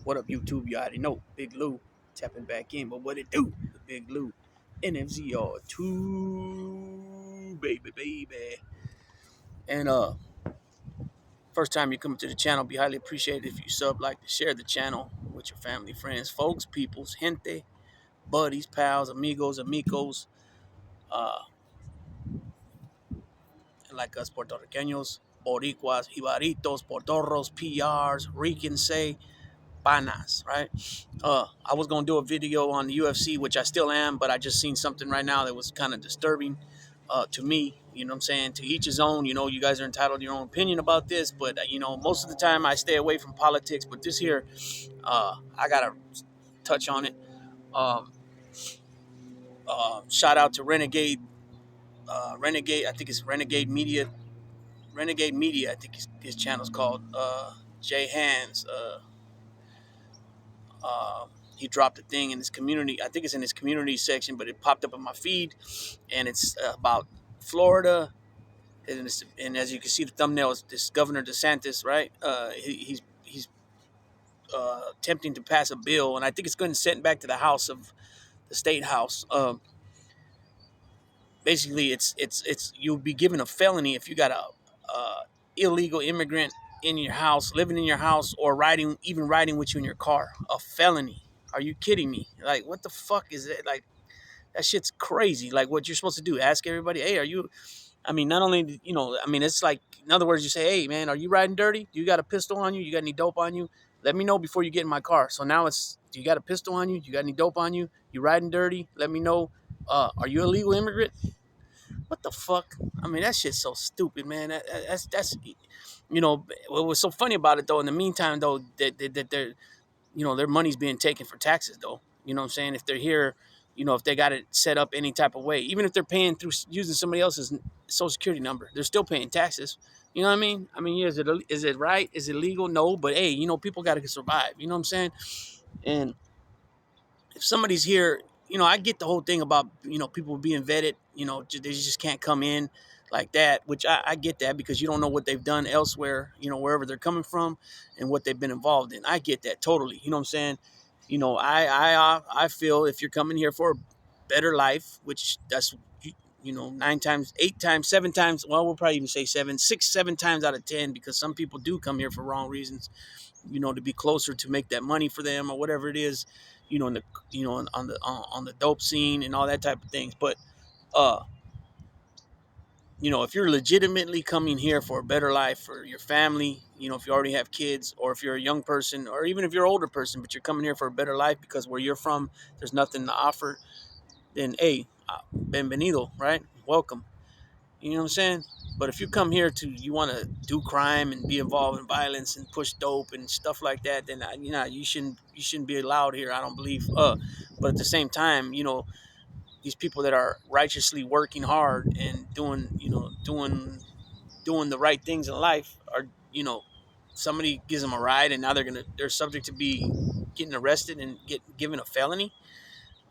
What up, YouTube? You already know. Big Lou tapping back in, but what it do? The Big Lou. NFZR2, baby. And first time you come to the channel, be highly appreciated if you sub, like, to share the channel with your family, friends, folks, peoples, gente, buddies, pals, amigos, uh, and like us, Puertorriqueños, Boricuas, Ibaritos, Portorros, PRs, Rican say, panas, right? I was gonna do a video on the UFC, which I still am, but I just seen something right now that was kind of disturbing to me. You know what I'm saying? To each his own. You know, you guys are entitled to your own opinion about this, but you know, most of the time I stay away from politics. But this here, I gotta touch on it. Um, Shout out to Renegade. I think it's Renegade Media. Renegade Media. I think his channel's called. Jay Hands. Uh, he dropped a thing in his community. I think it's in his community section, but it popped up in my feed, and it's about Florida. And as you can see, the thumbnail is this Governor DeSantis, right? He's attempting to pass a bill, and I think it's going to send back to the House of the State House. Basically, it's you'll be given a felony if you got a illegal immigrant in your house, living in your house, or riding with you in your car. A felony. Are you kidding me? Like, what the fuck is it? Like, that shit's crazy. Like, what you're supposed to do? Ask everybody, hey, are you? I mean, not only I mean, it's like, in other words, you say, hey, man, are you riding dirty? Do you got a pistol on you? You got any dope on you? Let me know before you get in my car. So now it's, do you got a pistol on you? Do you got any dope on you? You riding dirty? Let me know. Are you a legal immigrant? What the fuck? I mean, that shit's so stupid, man. That's what was so funny about it though. In the meantime, though, that they're, their money's being taken for taxes, though. You know what I'm saying? If they're here, if they got it set up any type of way, even if they're paying through using somebody else's social security number, they're still paying taxes. You know what I mean? I mean, yeah, is it right? Is it legal? No, but hey, people got to survive. You know what I'm saying? And if somebody's here, I get the whole thing about, people being vetted, they just can't come in like that, which I get that because you don't know what they've done elsewhere, wherever they're coming from and what they've been involved in. I get that totally. You know what I'm saying? I feel if you're coming here for a better life, which that's, 9 times, 8 times, 7 times, well, we'll probably even say 7 out of 10, because some people do come here for wrong reasons, to be closer, to make that money for them or whatever it is, in the, on the dope scene and all that type of things. But, uh, if you're legitimately coming here for a better life for your family, if you already have kids, or if you're a young person, or even if you're an older person, but you're coming here for a better life because where you're from, there's nothing to offer, then, hey, bienvenido, right? Welcome. You know what I'm saying? But if you come here you want to do crime and be involved in violence and push dope and stuff like that, then you shouldn't be allowed here. I don't believe. But at the same time, these people that are righteously working hard and doing the right things in life are, somebody gives them a ride, and now they're subject to be getting arrested and get given a felony.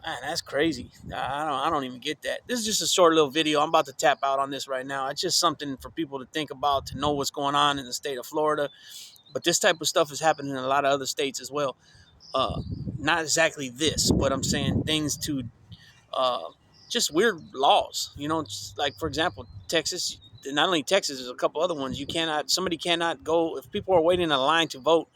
Man, that's crazy. I don't even get that. This is just a short little video. I'm about to tap out on this right now. It's just something for people to think about, to know what's going on in the state of Florida. But this type of stuff is happening in a lot of other states as well. Uh, Not exactly this, but I'm saying things to, uh, just weird laws. Just like, for example, Texas. Not only Texas, there's a couple other ones. Somebody cannot go, if people are waiting in a line to vote,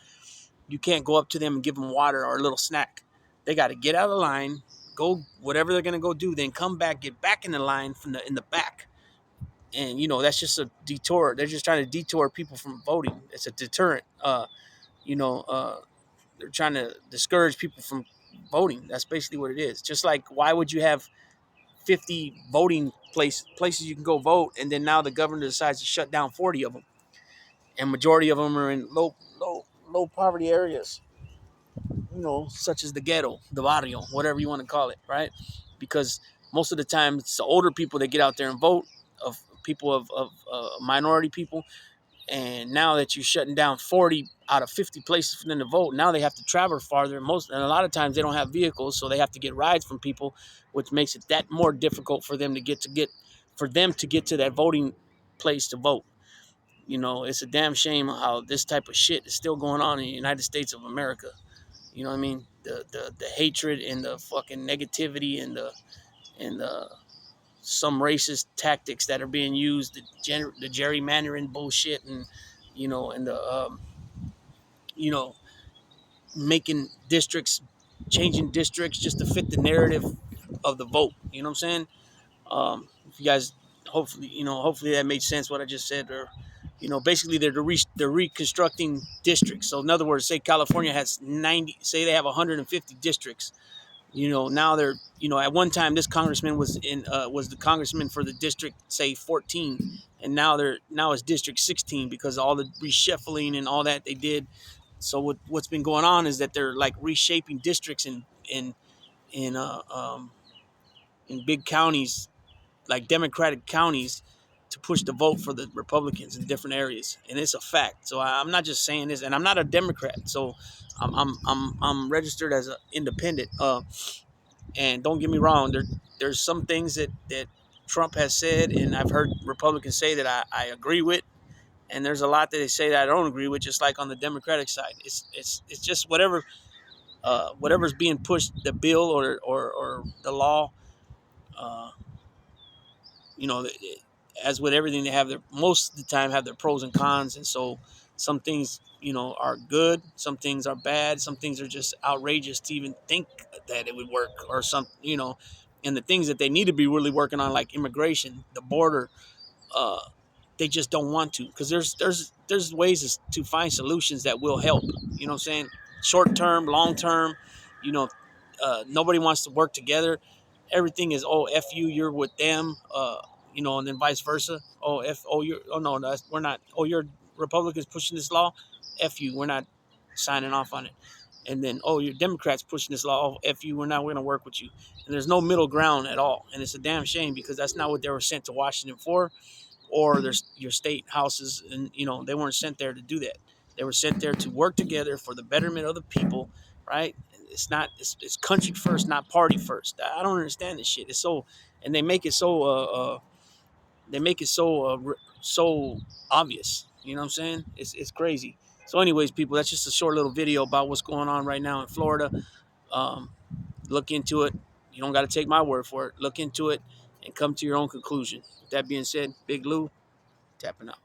you can't go up to them and give them water or a little snack. They got to get out of the line, go whatever they're gonna go do, then come back, get back in the line in the back. And that's just a detour. They're just trying to detour people from voting. It's a deterrent. You know, uh, they're trying to discourage people from voting. That's basically what it is. Just like, why would you have 50 voting places you can go vote, and then now the governor decides to shut down 40 of them, and majority of them are in low poverty areas, such as the ghetto, the barrio, whatever you want to call it, right? Because most of the time it's the older people that get out there and vote, of people of minority people. And now that you're shutting down 40 out of 50 places for them to vote, now they have to travel farther. And a lot of times they don't have vehicles, so they have to get rides from people, which makes it that more difficult for them to get to that voting place to vote. It's a damn shame how this type of shit is still going on in the United States of America. You know what I mean? The hatred and the fucking negativity and the some racist tactics that are being used, the gerrymandering bullshit, and and the you know making districts, changing districts just to fit the narrative of the vote. You know what I'm saying? If you guys, hopefully that made sense what I just said. Or, basically they're reconstructing districts. So in other words, say California has 90, say they have 150 districts. Now they're, at one time this congressman was the congressman for the district, say 14, and now it's district 16 because of all the reshuffling and all that they did. So what's been going on is that they're like reshaping districts in uh, um, in big counties, like Democratic counties, to push the vote for the Republicans in different areas, and it's a fact. So I'm not just saying this, and I'm not a Democrat, so I'm registered as an independent. And don't get me wrong, there's some things that Trump has said, and I've heard Republicans say that I agree with, and there's a lot that they say that I don't agree with. Just like on the Democratic side, it's just whatever's being pushed, the bill or the law. Uh, you know, as with everything, they have their, most of the time, have their pros and cons, and so some things, are good, some things are bad, some things are just outrageous to even think that it would work, or and the things that they need to be really working on, like immigration, the border, uh, they just don't want to, because there's ways to find solutions that will help. You know what I'm saying? Short term, long term. You know, nobody wants to work together. Everything is, oh, f you, you're with them. And then vice versa. Oh, you're, oh no, we're not. Oh, you're Republicans pushing this law. F you, we're not signing off on it. And then, oh, you're Democrats pushing this law. Oh, f you, we're going to work with you. And there's no middle ground at all. And it's a damn shame, because that's not what they were sent to Washington for, or there's your state houses, and they weren't sent there to do that. They were sent there to work together for the betterment of the people, right? It's country first, not party first. I don't understand this shit. It's so, and they make it so so obvious. You know what I'm saying? It's crazy. So anyways, people, that's just a short little video about what's going on right now in Florida. um, Look into it. You don't got to take my word for it. Look into it and come to your own conclusion. With that being said, Big Lou, tapping out.